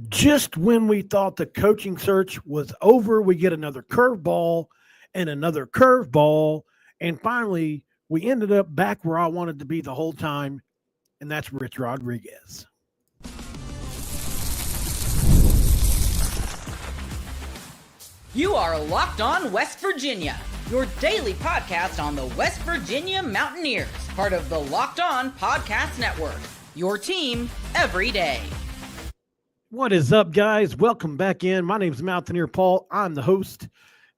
Just when we thought the coaching search was over, we get another curveball and another curveball. And finally, we ended up back where I wanted to be the whole time, and that's Rich Rodriguez. You are Locked On West Virginia, your daily podcast on the West Virginia Mountaineers, part of the Locked On Podcast Network, your team every day. What is up, guys? Welcome back in. My name is Mountaineer Paul. I'm the host.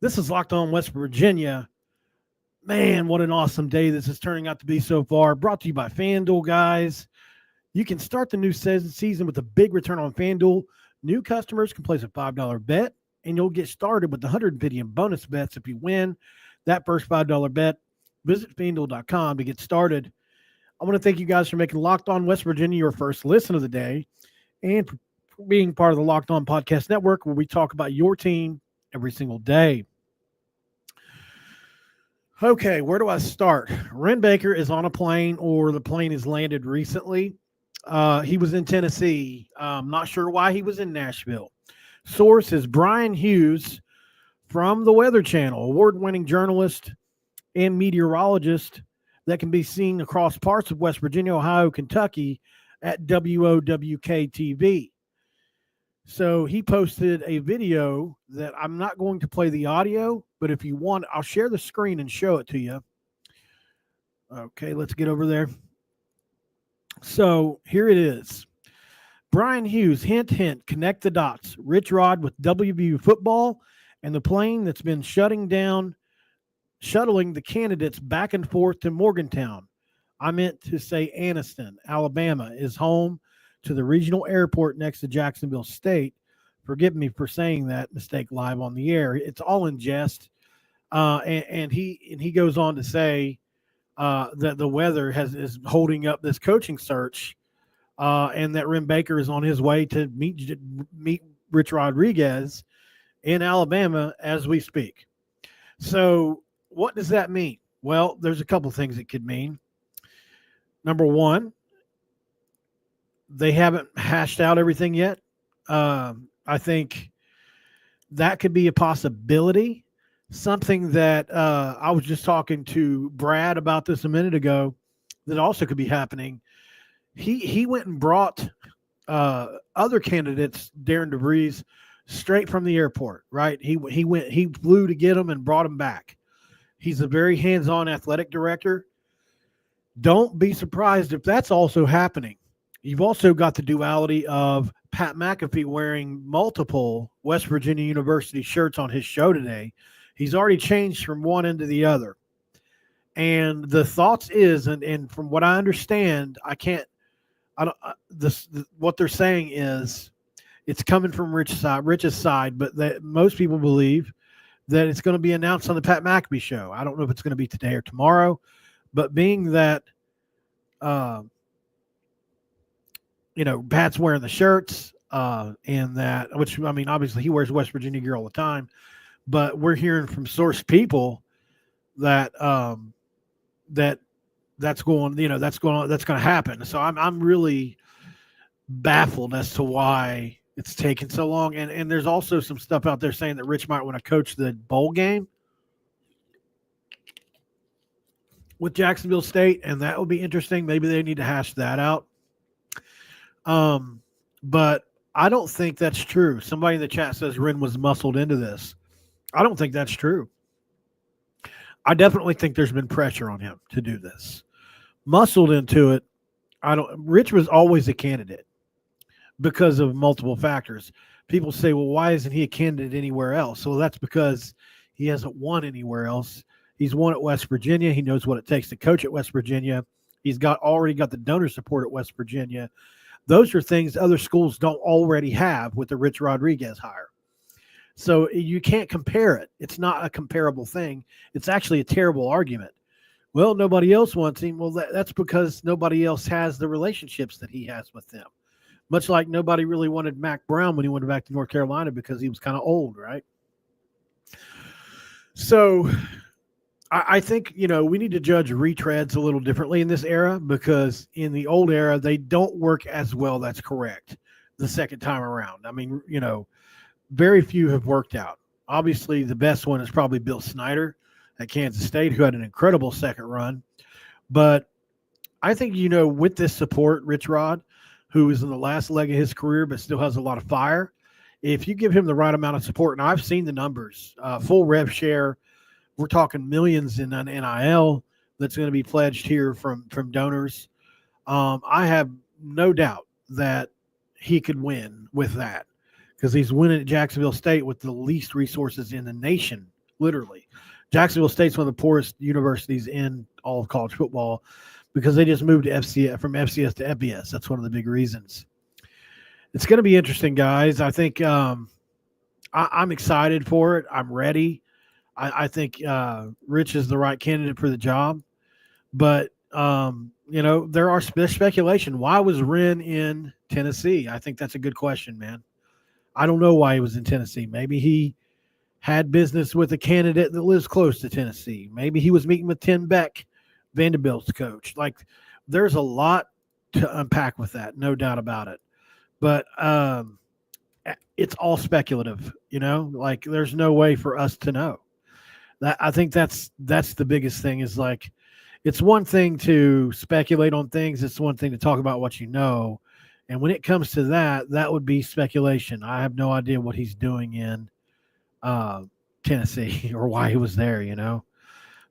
This is Locked On West Virginia. Man, what an awesome day this is turning out to be so far. Brought to you by FanDuel, guys. You can start the new season with a big return on FanDuel. New customers can place a $5 bet, and you'll get started with 150 in bonus bets if you win that first $5 bet. Visit FanDuel.com to get started. I want to thank you guys for making Locked On West Virginia your first listen of the day and for being part of the Locked On Podcast Network, where we talk about your team every single day. Okay, where do I start? Wren Baker is on a plane, or the plane has landed recently. He was in Tennessee. I'm not sure why he was in Nashville. Source is Brian Hughes from the Weather Channel, award-winning journalist and meteorologist that can be seen across parts of West Virginia, Ohio, Kentucky at WOWK-TV. So he posted a video that I'm not going to play the audio, but if you want, I'll share the screen and show it to you. Okay, let's get over there. So here it is. Brian Hughes, hint, hint, connect the dots. Rich Rod with WVU football and the plane that's been shuttling the candidates back and forth to Morgantown. I meant to say Anniston, Alabama, is home to the regional airport next to Jacksonville State. Forgive me for saying that mistake live on the air. It's all in jest. And he goes on to say that the weather is holding up this coaching search, and that Wren Baker is on his way to meet Rich Rodriguez in Alabama as we speak. So what does that mean? Well, there's a couple things it could mean. Number one, they haven't hashed out everything yet. I think that could be a possibility. Something that I was just talking to Brad about this a minute ago that also could be happening. He went and brought other candidates, Darren DeVries, straight from the airport, right? He flew to get them and brought them back. He's a very hands-on athletic director. Don't be surprised if that's also happening. You've also got the duality of Pat McAfee wearing multiple West Virginia University shirts on his show today. He's already changed from one end to the other. And the thoughts is, and from what I understand, what they're saying is it's coming from Rich's side, but that most people believe that it's going to be announced on the Pat McAfee show. I don't know if it's going to be today or tomorrow, but being that, Pat's wearing the shirts, and that, which, I mean, obviously he wears West Virginia gear all the time, but we're hearing from source people that that's going to happen. So I'm really baffled as to why it's taken so long. And there's also some stuff out there saying that Rich might want to coach the bowl game with Jacksonville State, and that would be interesting. Maybe they need to hash that out. But I don't think that's true. Somebody in the chat says Wren was muscled into this. I don't think that's true. I definitely think there's been pressure on him to do this. Muscled into it. Rich was always a candidate because of multiple factors. People say, well, why isn't he a candidate anywhere else? So that's because he hasn't won anywhere else. He's won at West Virginia. He knows what it takes to coach at West Virginia. He's already got the donor support at West Virginia. Those are things other schools don't already have with the Rich Rodriguez hire. So you can't compare it. It's not a comparable thing. It's actually a terrible argument. Well, nobody else wants him. Well, that's because nobody else has the relationships that he has with them. Much like nobody really wanted Mac Brown when he went back to North Carolina because he was kind of old, right? So I think, we need to judge retreads a little differently in this era, because in the old era, they don't work as well. That's correct. the second time around. I mean, very few have worked out. Obviously, the best one is probably Bill Snyder at Kansas State, who had an incredible second run. But I think, with this support, Rich Rod, who is in the last leg of his career but still has a lot of fire, if you give him the right amount of support, and I've seen the numbers, full rev share, we're talking millions in an NIL that's going to be pledged here from donors. I have no doubt that he could win with that, because he's winning at Jacksonville State with the least resources in the nation, literally. Jacksonville State's one of the poorest universities in all of college football because they just moved to from FCS to FBS. That's one of the big reasons. It's going to be interesting, guys. I think I'm excited for it. I'm ready. I think Rich is the right candidate for the job. But, there are speculation. Why was Wren in Tennessee? I think that's a good question, man. I don't know why he was in Tennessee. Maybe he had business with a candidate that lives close to Tennessee. Maybe he was meeting with Tim Beck, Vanderbilt's coach. Like, there's a lot to unpack with that, no doubt about it. But it's all speculative, like there's no way for us to know. That I think that's the biggest thing is, like, it's one thing to speculate on things. It's one thing to talk about what you know. And when it comes to that would be speculation. I have no idea what he's doing in Tennessee or why he was there,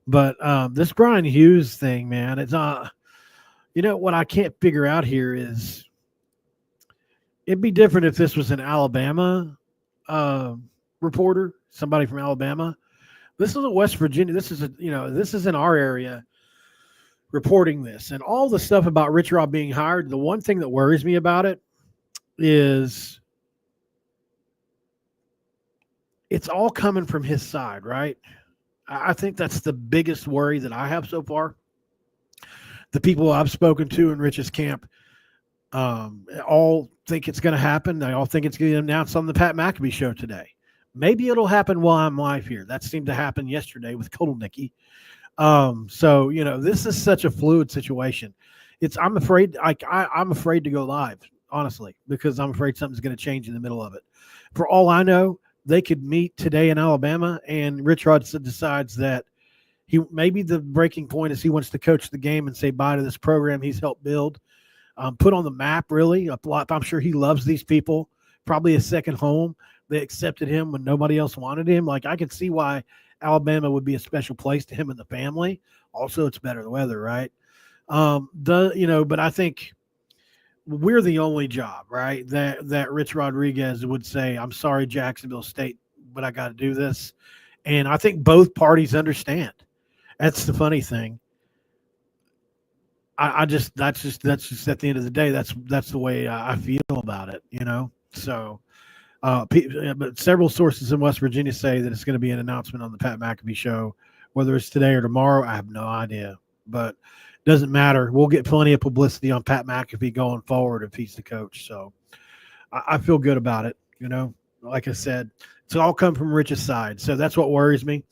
But this Brian Hughes thing, man, it's what I can't figure out here is it'd be different if this was an Alabama reporter, somebody from Alabama. This is a West Virginia. This is in our area reporting this. And all the stuff about Rich Rod being hired, the one thing that worries me about it is it's all coming from his side, right? I think that's the biggest worry that I have so far. The people I've spoken to in Rich's camp all think it's going to happen. They all think it's going to be announced on the Pat McAfee show today. Maybe it'll happen while I'm live here. That seemed to happen yesterday with Kotelnicki. So, this is such a fluid situation. I'm afraid to go live, honestly, because I'm afraid something's going to change in the middle of it. For all I know, they could meet today in Alabama, and Rich Rod decides that maybe the breaking point is he wants to coach the game and say bye to this program he's helped build, put on the map, really. I'm sure he loves these people, probably a second home. They accepted him when nobody else wanted him. Like, I can see why Alabama would be a special place to him and the family. Also, it's better weather, right? But I think we're the only job, right, that Rich Rodriguez would say, I'm sorry, Jacksonville State, but I got to do this. And I think both parties understand. That's the funny thing. That's just at the end of the day, that's the way I feel about it, So, but several sources in West Virginia say that it's going to be an announcement on the Pat McAfee show, whether it's today or tomorrow. I have no idea, but it doesn't matter. We'll get plenty of publicity on Pat McAfee going forward if he's the coach. So I feel good about it. Like I said, it's all come from Rich's side. So that's what worries me.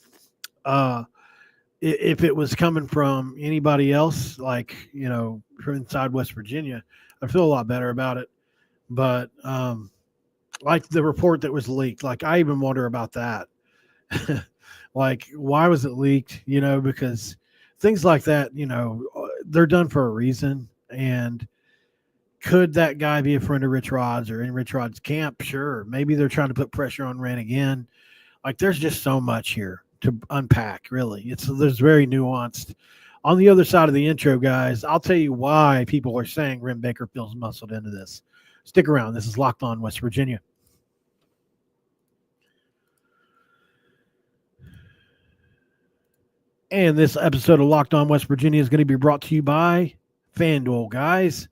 If it was coming from anybody else, like, from inside West Virginia, I feel a lot better about it. But, like the report that was leaked, like, I even wonder about that. Like, why was it leaked? Because things like that, they're done for a reason. And could that guy be a friend of Rich Rod's or in Rich Rod's camp? Sure. Maybe they're trying to put pressure on Wren again. Like, there's just so much here to unpack, really. There's very nuanced. On the other side of the intro, guys, I'll tell you why people are saying Wren Baker feels muscled into this. Stick around. This is Locked On West Virginia. And this episode of Locked On West Virginia is going to be brought to you by FanDuel, guys.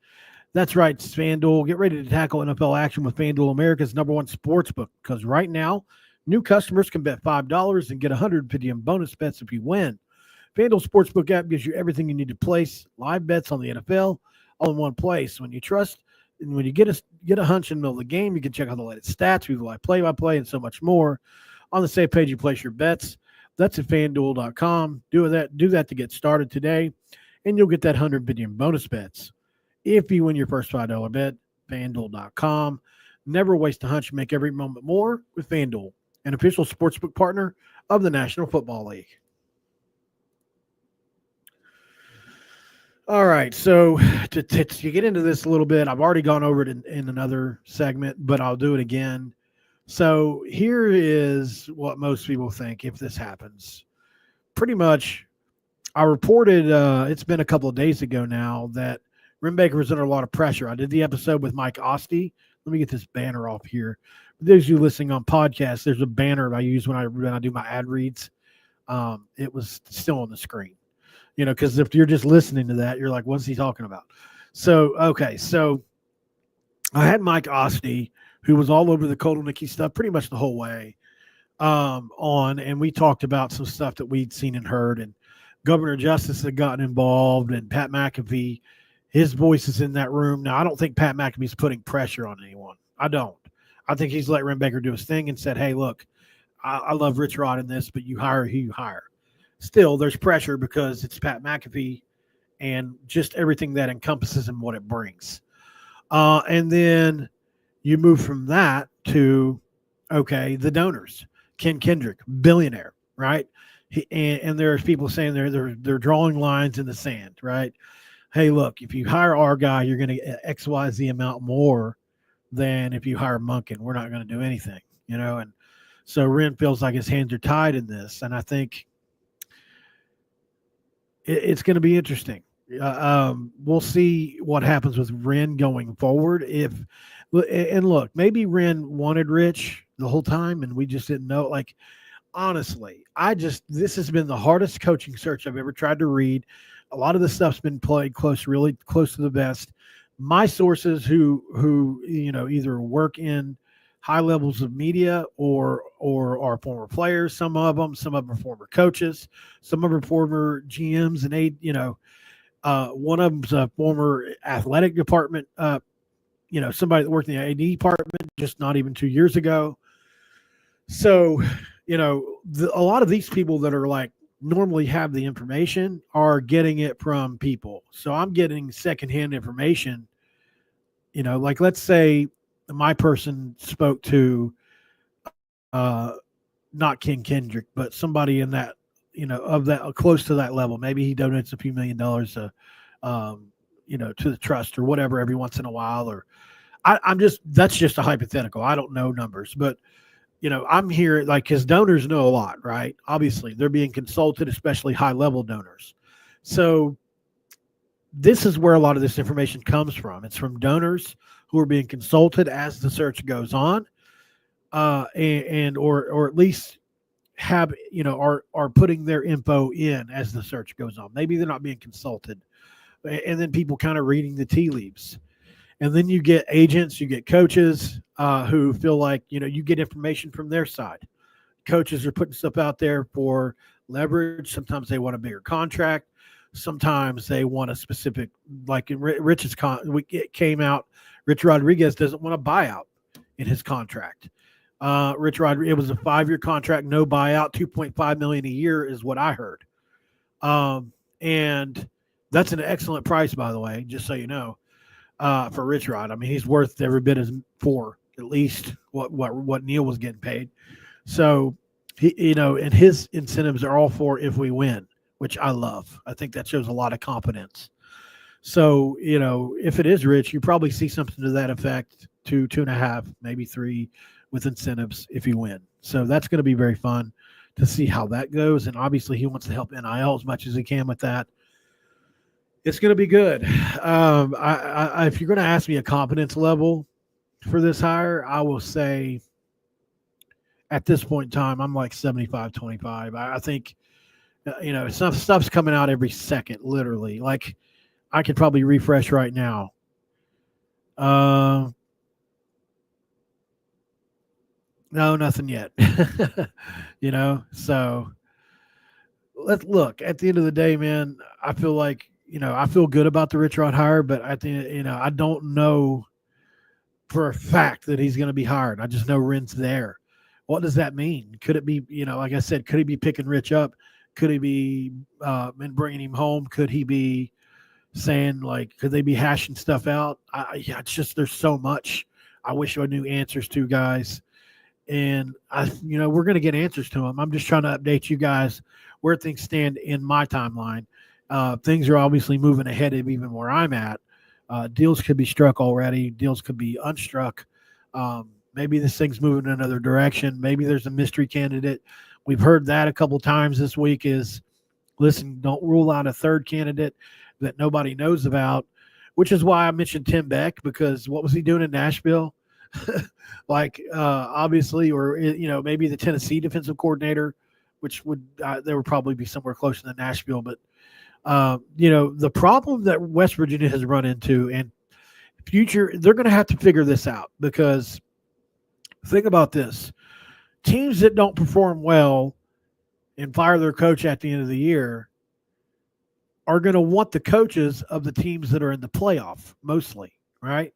That's right, it's FanDuel. Get ready to tackle NFL action with FanDuel, America's #1 sportsbook, because right now, new customers can bet $5 and get 150 in bonus bets if you win. FanDuel Sportsbook app gives you everything you need to place live bets on the NFL all in one place. When you trust and when you get a hunch in the middle of the game, you can check out the latest stats, review live play-by-play, and so much more. On the same page, you place your bets. That's at FanDuel.com. Do that to get started today, and you'll get that 150 in bonus bets if you win your first $5 bet. FanDuel.com. Never waste a hunch. Make every moment more with FanDuel, an official sportsbook partner of the National Football League. All right, so to get into this a little bit, I've already gone over it in another segment, but I'll do it again. So here is what most people think if this happens. Pretty much, I reported, it's been a couple of days ago now, that Wren Baker was under a lot of pressure. I did the episode with Mike Ostie. Let me get this banner off here. For those of you listening on podcasts, there's a banner I use when I do my ad reads. It was still on the screen. Because if you're just listening to that, you're like, what's he talking about? So I had Mike Ostie, who was all over the Kotelnicki stuff pretty much the whole way, on, and we talked about some stuff that we'd seen and heard, and Governor Justice had gotten involved, and Pat McAfee, his voice is in that room. Now, I don't think Pat McAfee's putting pressure on anyone. I don't. I think he's let Wren Baker do his thing and said, hey, look, I love Rich Rod in this, but you hire who you hire. Still, there's pressure because it's Pat McAfee and just everything that encompasses and what it brings. And then you move from that to, okay, the donors. Ken Kendrick, billionaire, right? And there's people saying they're drawing lines in the sand, right? Hey, look, if you hire our guy, you're going to get XYZ amount more than if you hire Monken. We're not going to do anything, And so Wren feels like his hands are tied in this, and I think it's going to be interesting. We'll see what happens with Wren going forward. And look, maybe Wren wanted Rich the whole time, and we just didn't know. Like, honestly, this has been the hardest coaching search I've ever tried to read. A lot of the stuff's been played really close to the vest. My sources who either work in high levels of media or are former players, some of them are former coaches, some of them are former GMs, and one of them's a former athletic department, somebody that worked in the AD department just not even 2 years ago. So, a lot of these people that are like normally have the information are getting it from people. So I'm getting secondhand information, like let's say my person spoke to not Ken Kendrick, but somebody in that, of that close to that level. Maybe he donates a few $1 million to the trust or whatever every once in a while. Or that's just a hypothetical. I don't know numbers, but I'm here, like, his donors know a lot, right? Obviously, they're being consulted, especially high-level donors. So this is where a lot of this information comes from. It's from donors who are being consulted as the search goes on, or at least have, are putting their info in as the search goes on. Maybe they're not being consulted. And then people kind of reading the tea leaves. And then you get agents, you get coaches who feel like, you get information from their side. Coaches are putting stuff out there for leverage. Sometimes they want a bigger contract. Sometimes they want a specific, like in Rich's it came out, Rich Rodriguez doesn't want a buyout in his contract. Rich Rodriguez, it was a 5-year contract, no buyout, $2.5 million a year is what I heard. And that's an excellent price, by the way, just so you know. For Rich Rod. I mean, he's worth every bit as for at least what Neil was getting paid. So he, and his incentives are all for if we win, which I love. I think that shows a lot of confidence. So, if it is Rich, you probably see something to that effect, 2.5, maybe 3 with incentives if you win. So that's going to be very fun to see how that goes. And obviously he wants to help NIL as much as he can with that. It's going to be good. If you're going to ask me a confidence level for this hire, I will say at this point in time, I'm like 75-25. I think, stuff's coming out every second, literally. Like, I could probably refresh right now. No, nothing yet. So let's look. At the end of the day, man, I feel like, I feel good about the Rich Rod hire, but I think, I don't know for a fact that he's going to be hired. I just know Wren's there. What does that mean? Could it be, like I said, could he be picking Rich up? Could he be and bringing him home? Could he be saying like, could they be hashing stuff out? Yeah, it's just there's so much I wish I knew answers to, guys. And we're going to get answers to them. I'm just trying to update you guys where things stand in my timeline. Things are obviously moving ahead of even where I'm at. Deals could be struck already. Deals could be unstruck. Maybe this thing's moving in another direction. Maybe there's a mystery candidate. We've heard that a couple times this week is, listen, don't rule out a third candidate that nobody knows about, which is why I mentioned Tim Beck, because what was he doing in Nashville? Obviously, or, maybe the Tennessee defensive coordinator, which there would probably be somewhere closer than Nashville. But, the problem that West Virginia has run into and future, they're going to have to figure this out, because think about this. Teams that don't perform well and fire their coach at the end of the year are going to want the coaches of the teams that are in the playoff mostly, right?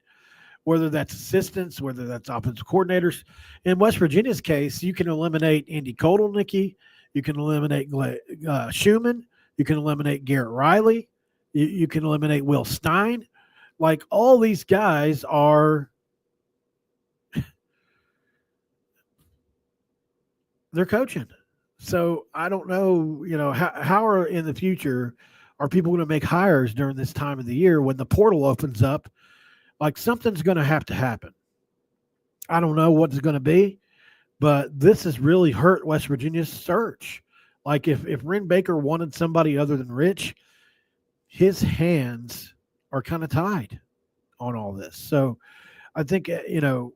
Whether that's assistants, whether that's offensive coordinators. In West Virginia's case, you can eliminate Andy Kotelnicki, you can eliminate Schumann, you can eliminate Garrett Riley, you can eliminate Will Stein. Like, all these guys are they're coaching. So I don't know, how are in the future are people going to make hires during this time of the year when the portal opens up? Like, something's going to have to happen. I don't know what it's going to be, but this has really hurt West Virginia's search. Like, if Wren Baker wanted somebody other than Rich, his hands are kind of tied on all this. So I think, while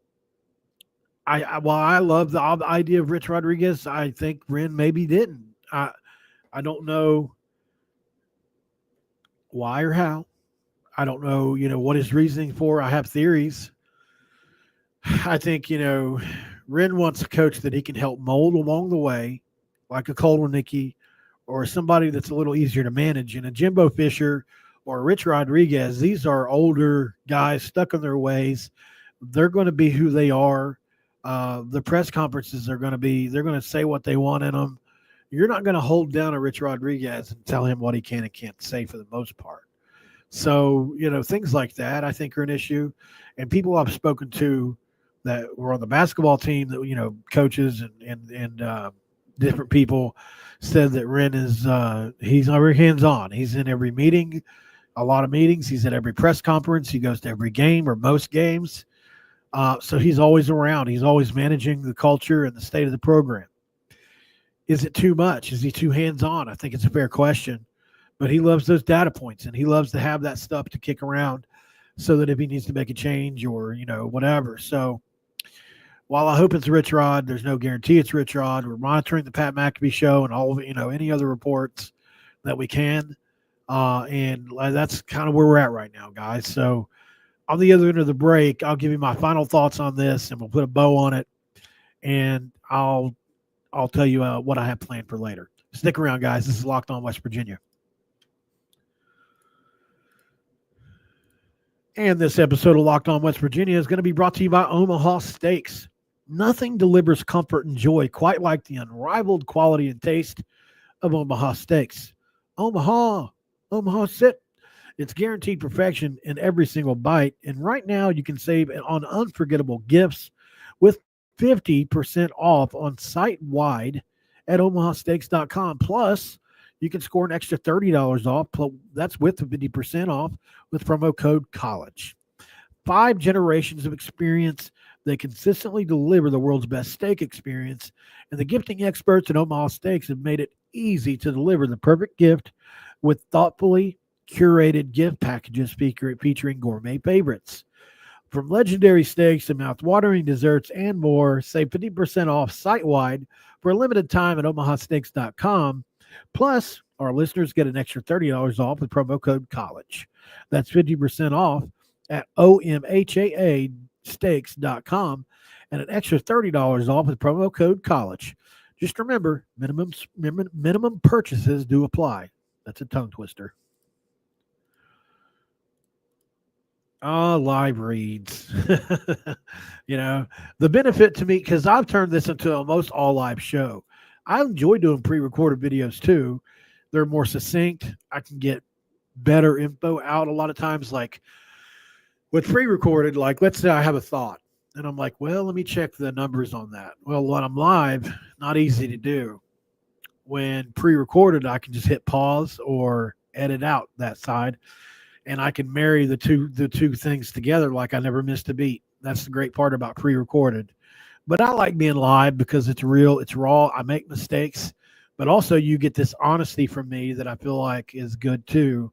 I love the idea of Rich Rodriguez, I think Wren maybe didn't. I don't know why or how. I don't know, what his reasoning for. I have theories. I think, Wren wants a coach that he can help mold along the way, like a Kotelnicki or somebody that's a little easier to manage. And a Jimbo Fisher or Rich Rodriguez, these are older guys stuck in their ways. They're going to be who they are. The press conferences are going to be, they're going to say what they want in them. You're not going to hold down a Rich Rodriguez and tell him what he can and can't say for the most part. So, things like that I think are an issue. And people I've spoken to that were on the basketball team that, coaches and different people said that Wren is, he's very hands-on. He's in every meeting, a lot of meetings. He's at every press conference. He goes to every game or most games. So he's always around. He's always managing the culture and the state of the program. Is it too much? Is he too hands-on? I think it's a fair question. But he loves those data points, and he loves to have that stuff to kick around so that if he needs to make a change or, whatever. So while I hope it's Rich Rod, there's no guarantee it's Rich Rod. We're monitoring the Pat McAfee show and all of, any other reports that we can. And that's kind of where we're at right now, guys. So on the other end of the break, I'll give you my final thoughts on this, and we'll put a bow on it. And I'll tell you what I have planned for later. Stick around, guys. This is Locked On West Virginia. And this episode of Locked On West Virginia is going to be brought to you by Omaha Steaks. Nothing delivers comfort and joy quite like the unrivaled quality and taste of Omaha Steaks. Omaha sit. It's guaranteed perfection in every single bite. And right now you can save on unforgettable gifts with 50% off on site-wide at omahasteaks.com. Plus, you can score an extra $30 off. That's with the 50% off with promo code COLLEGE. 5 generations of experience. They consistently deliver the world's best steak experience. And the gifting experts at Omaha Steaks have made it easy to deliver the perfect gift with thoughtfully curated gift packages featuring gourmet favorites. From legendary steaks to mouth-watering desserts and more, save 50% off site-wide for a limited time at omahasteaks.com. Plus, our listeners get an extra $30 off with promo code COLLEGE. That's 50% off at omahasteaks.com and an extra $30 off with promo code COLLEGE. Just remember, minimum purchases do apply. That's a tongue twister. Live reads. The benefit to me, because I've turned this into a most all live show. I enjoy doing pre-recorded videos too. They're more succinct. I can get better info out a lot of times. Like with pre-recorded, like let's say I have a thought and I'm like, well, let me check the numbers on that. Well, when I'm live, not easy to do. When pre-recorded, I can just hit pause or edit out that side, and I can marry the two things together like I never missed a beat. That's the great part about pre-recorded. But I like being live because it's real, it's raw. I make mistakes, but also you get this honesty from me that I feel like is good too.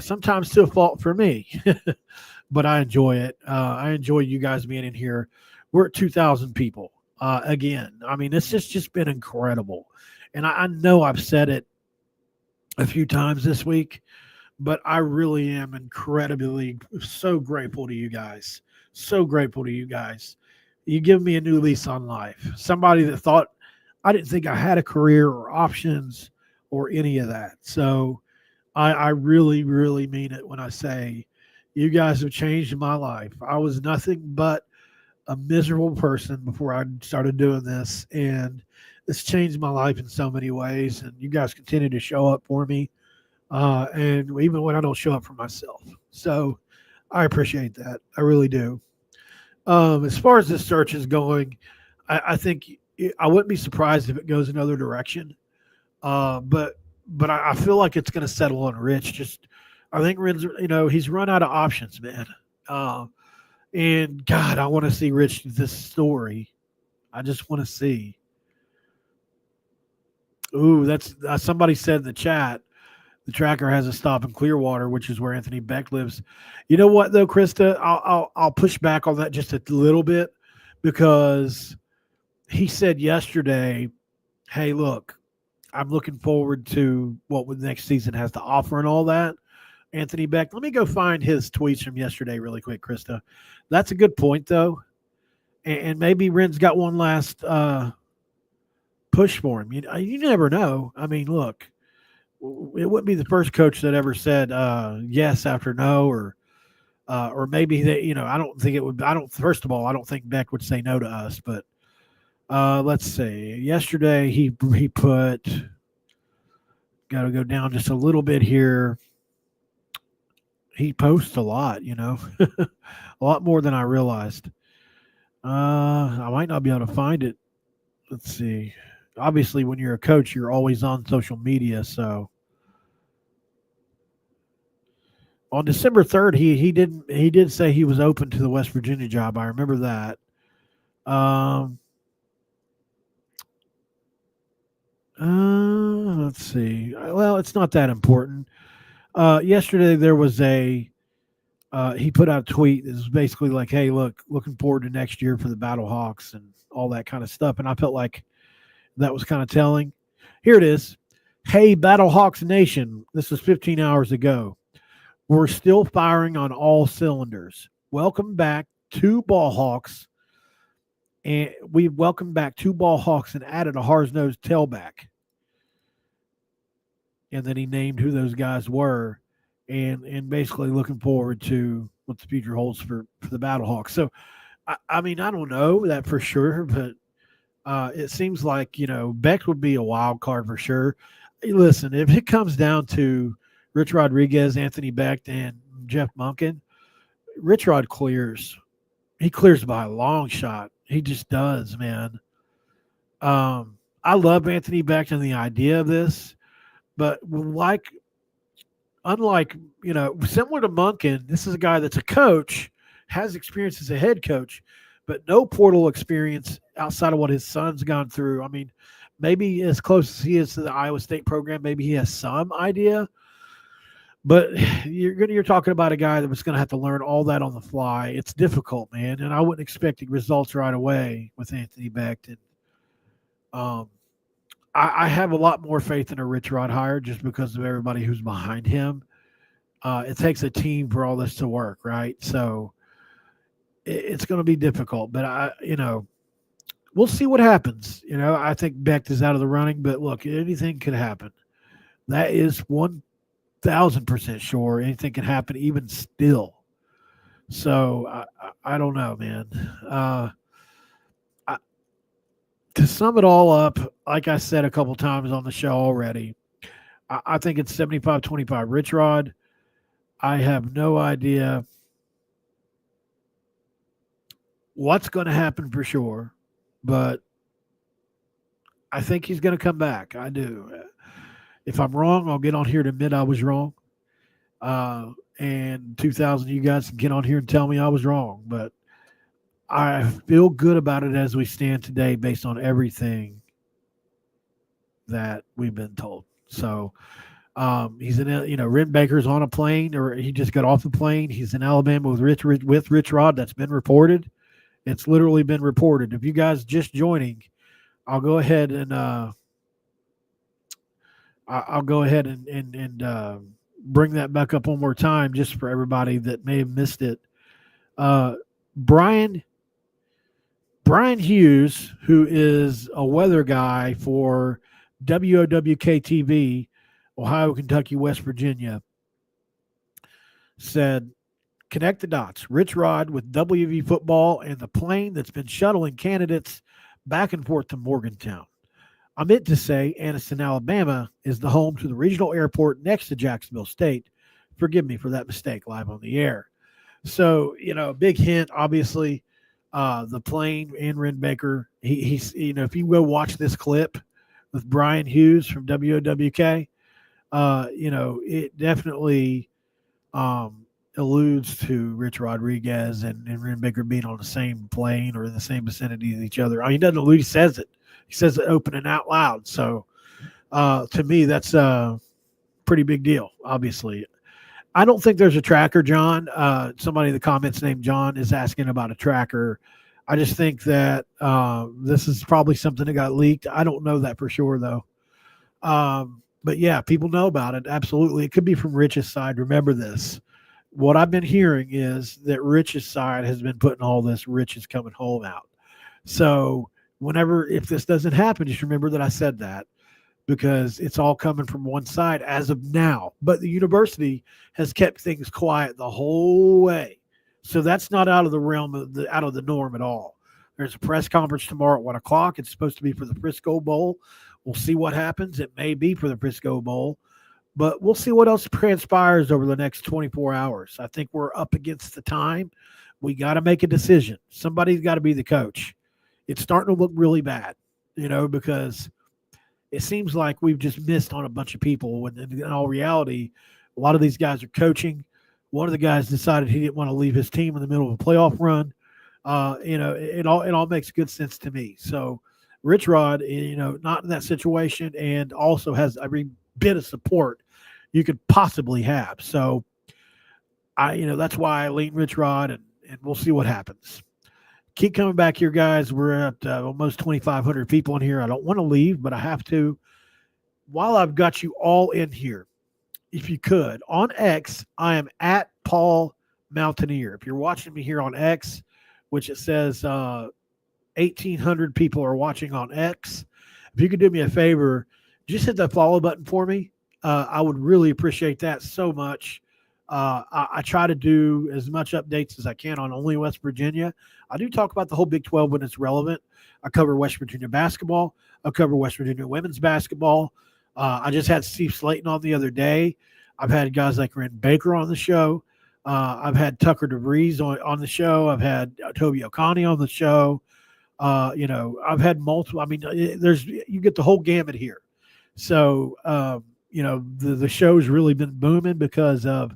Sometimes to a fault for me, but I enjoy it. I enjoy you guys being in here. We're at 2,000 people again. I mean, it's just been incredible, and I know I've said it a few times this week, but I really am incredibly so grateful to you guys. So grateful to you guys. You give me a new lease on life. Somebody that thought I didn't think I had a career or options or any of that. So I really, really mean it when I say you guys have changed my life. I was nothing but a miserable person before I started doing this, and it's changed my life in so many ways. And you guys continue to show up for me, and even when I don't show up for myself. So I appreciate that. I really do. As far as this search is going, I think I wouldn't be surprised if it goes another direction. But I feel like it's going to settle on Rich. Just I think Ren's, he's run out of options, man. Uh, and God, I want to see Rich this story. I just want to see. Ooh, that's somebody said in the chat. The tracker has a stop in Clearwater, which is where Anthony Beck lives. You know what, though, Krista? I'll push back on that just a little bit because he said yesterday, "Hey, look, I'm looking forward to what the next season has to offer and all that." Anthony Beck. Let me go find his tweets from yesterday really quick, Krista. That's a good point, though, and maybe Ren's got one last push for him. You never know. I mean, look. It wouldn't be the first coach that ever said yes after no, or maybe that I don't think it would. I don't. First of all, I don't think Beck would say no to us. But let's see. Yesterday he put. Got to go down just a little bit here. He posts a lot, a lot more than I realized. I might not be able to find it. Let's see. Obviously, when you're a coach, you're always on social media, so. On December 3rd, he did say he was open to the West Virginia job. I remember that. Let's see. Well, it's not that important. Yesterday there was he put out a tweet that was basically like, "Hey, looking forward to next year for the Battlehawks and all that kind of stuff." And I felt like that was kind of telling. Here it is. "Hey, Battlehawks Nation. This was 15 hours ago. We're still firing on all cylinders. Welcome back two ball hawks, and we welcomed back two ball hawks and added a Harsnose tailback." And then he named who those guys were, and basically looking forward to what the future holds for the Battlehawks. So, I mean, I don't know that for sure, but it seems like Beck would be a wild card for sure. Hey, listen, if it comes down to Rich Rodriguez, Anthony Beck, and Jeff Monken, Rich Rod clears. He clears by a long shot. He just does, man. I love Anthony Beck and the idea of this, but unlike, similar to Monken, this is a guy that's a coach, has experience as a head coach, but no portal experience outside of what his son's gone through. I mean, maybe as close as he is to the Iowa State program, maybe he has some idea. But you're talking about a guy that was going to have to learn all that on the fly. It's difficult, man, and I wasn't expecting results right away with Anthony Beck. And I have a lot more faith in a Rich Rod hire just because of everybody who's behind him. It takes a team for all this to work, right? So it's going to be difficult, but we'll see what happens. I think Beck is out of the running, but look, anything could happen. That is 1,000% sure. Anything can happen, even still. So I don't know, man. To sum it all up, like I said a couple times on the show already, I think it's 75-25 Rich Rod. I have no idea what's going to happen for sure, but I think he's going to come back. I do. If I'm wrong, I'll get on here to admit I was wrong. And 2,000, you guys can get on here and tell me I was wrong. But I feel good about it as we stand today based on everything that we've been told. So he's in, Wren Baker's on a plane, or he just got off the plane. He's in Alabama with Rich Rod. That's been reported. It's literally been reported. If you guys just joining, I'll go ahead and bring that back up one more time just for everybody that may have missed it. Brian Hughes, who is a weather guy for WOWK-TV, Ohio, Kentucky, West Virginia, said, connect the dots. Rich Rod with WVU football and the plane that's been shuttling candidates back and forth to Morgantown. I meant to say Anniston, Alabama is the home to the regional airport next to Jacksonville State. Forgive me for that mistake live on the air. So, big hint, obviously, the plane and Wren Baker. He's, if you go watch this clip with Brian Hughes from WOWK, it definitely alludes to Rich Rodriguez and Wren Baker being on the same plane or in the same vicinity as each other. I mean, he doesn't allude, he says it. He says it open and out loud. So to me, that's a pretty big deal, obviously. I don't think there's a tracker, John. Somebody in the comments named John is asking about a tracker. I just think that this is probably something that got leaked. I don't know that for sure, though. But, yeah, people know about it. Absolutely. It could be from Rich's side. Remember this. What I've been hearing is that Rich's side has been putting all this Rich is coming home out. So if this doesn't happen, just remember that I said that, because it's all coming from one side as of now. But the university has kept things quiet the whole way. So that's not out of the realm of out of the norm at all. There's a press conference tomorrow at 1:00. It's supposed to be for the Frisco Bowl. We'll see what happens. It may be for the Frisco Bowl, but we'll see what else transpires over the next 24 hours. I think we're up against the time. We got to make a decision. Somebody's got to be the coach. It's starting to look really bad, because it seems like we've just missed on a bunch of people when in all reality, a lot of these guys are coaching. One of the guys decided he didn't want to leave his team in the middle of a playoff run. It all makes good sense to me. So Rich Rod, not in that situation, and also has every bit of support you could possibly have. So that's why I lean Rich Rod, and we'll see what happens. Keep coming back here, guys. We're at almost 2,500 people in here. I don't want to leave, but I have to. While I've got you all in here, if you could, on X, I am at Paul Mountaineer. If you're watching me here on X, which it says 1,800 people are watching on X, if you could do me a favor, just hit that follow button for me. I would really appreciate that so much. I try to do as much updates as I can on only West Virginia. I do talk about the whole Big 12 when it's relevant. I cover West Virginia basketball. I cover West Virginia women's basketball. I just had Steve Slayton on the other day. I've had guys like Wren Baker on the show. I've had Tucker DeVries on the show. I've had Toby Okani on the show. I've had multiple. I mean, you get the whole gamut here. So, the show's really been booming because of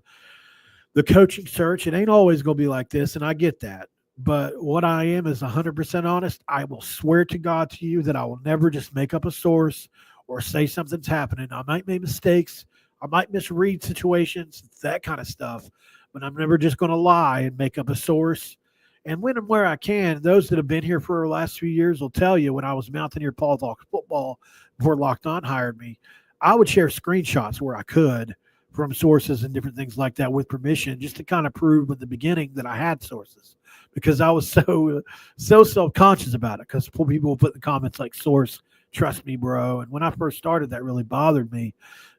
the coaching search. It ain't always going to be like this, and I get that. But what I am is 100% honest. I will swear to God to you that I will never just make up a source or say something's happening. I might make mistakes. I might misread situations, that kind of stuff. But I'm never just going to lie and make up a source. And when and where I can, those that have been here for the last few years will tell you when I was Mountaineer Paul Talk Football before Locked On hired me, I would share screenshots where I could from sources and different things like that with permission, just to kind of prove at the beginning that I had sources, because I was so self-conscious about it, because people will put in the comments like, source, trust me, bro. And when I first started, that really bothered me,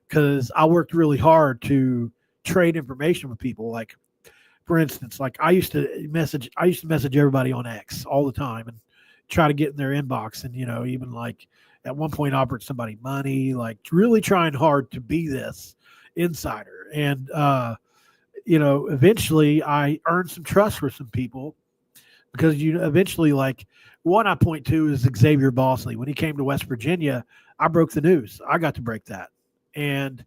because I worked really hard to trade information with people. Like, for instance, like I used to message everybody on X all the time and try to get in their inbox, and even like at one point offered somebody money, like really trying hard to be this insider. And, eventually I earned some trust for some people because eventually, like, one I point to is Xavier Bosley. When he came to West Virginia, I broke the news. I got to break that. And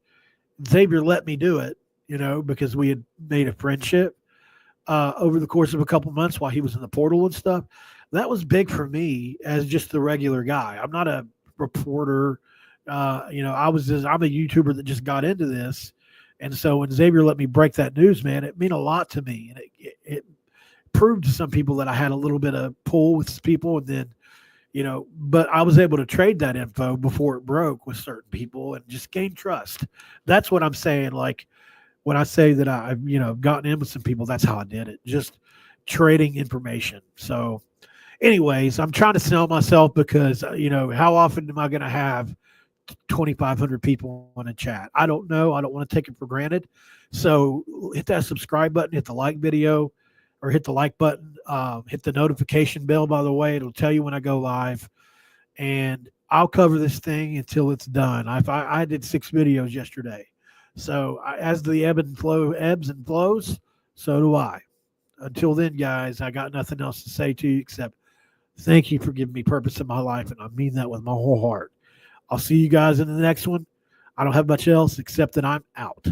Xavier let me do it, because we had made a friendship over the course of a couple months while he was in the portal and stuff. That was big for me as just the regular guy. I'm not a reporter. I'm a YouTuber that just got into this. And so when Xavier let me break that news, man, it meant a lot to me. And it proved to some people that I had a little bit of pull with people. And then, but I was able to trade that info before it broke with certain people and just gain trust. That's what I'm saying. Like when I say that I've, gotten in with some people, that's how I did it. Just trading information. So anyways, I'm trying to sell myself because, how often am I going to have 2,500 people on a chat? I don't know. I don't want to take it for granted. So hit that subscribe button, hit the like video, or hit the like button, hit the notification bell, by the way. It'll tell you when I go live. And I'll cover this thing until it's done. I did 6 videos yesterday. So as the ebbs and flows, so do I. Until then, guys, I got nothing else to say to you except thank you for giving me purpose in my life, and I mean that with my whole heart. I'll see you guys in the next one. I don't have much else except that I'm out.